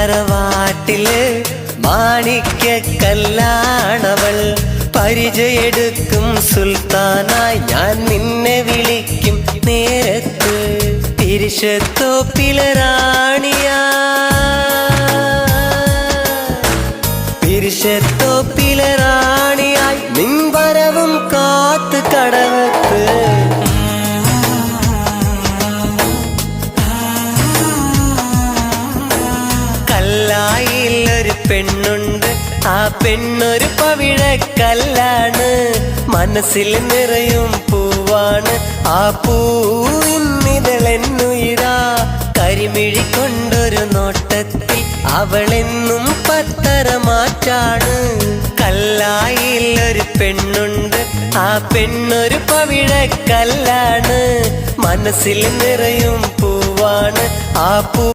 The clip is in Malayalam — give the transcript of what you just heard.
തറവാട്ടില് മാണിക്യ കല്ലാണവൾ. പരിചയെടുക്കും സുൽത്താനായി ഞാൻ നിന്നെ വിളിക്കും നേരത്ത്. പിരിശത്തോപ്പിലെ റാണിയാ, പിരിശത്തോപ്പിലെ റാണിയായി നിൻ വരവും കാത്ത് കടവത്ത്. കല്ലായിലൊരു പെണ്ണുണ്ട്, ആ പെണ്ണൊരു പവിഴക്കല്ലാണ്. മനസ്സിൽ നിറയും പൂവാണ്, ആ പൂവിന്നിതളെന്നുയിരാ. കരിമിഴി കൊണ്ടൊരു നോട്ടത്തിൽ അവളെന്നും പത്തരമാറ്റാണ്. കല്ലായിലൊരു പെണ്ണുണ്ട്, ആ പെണ്ണൊരു പവിഴക്കല്ലാണ്. മനസ്സിൽ നിറയും പൂവാണ്, ആ പൂ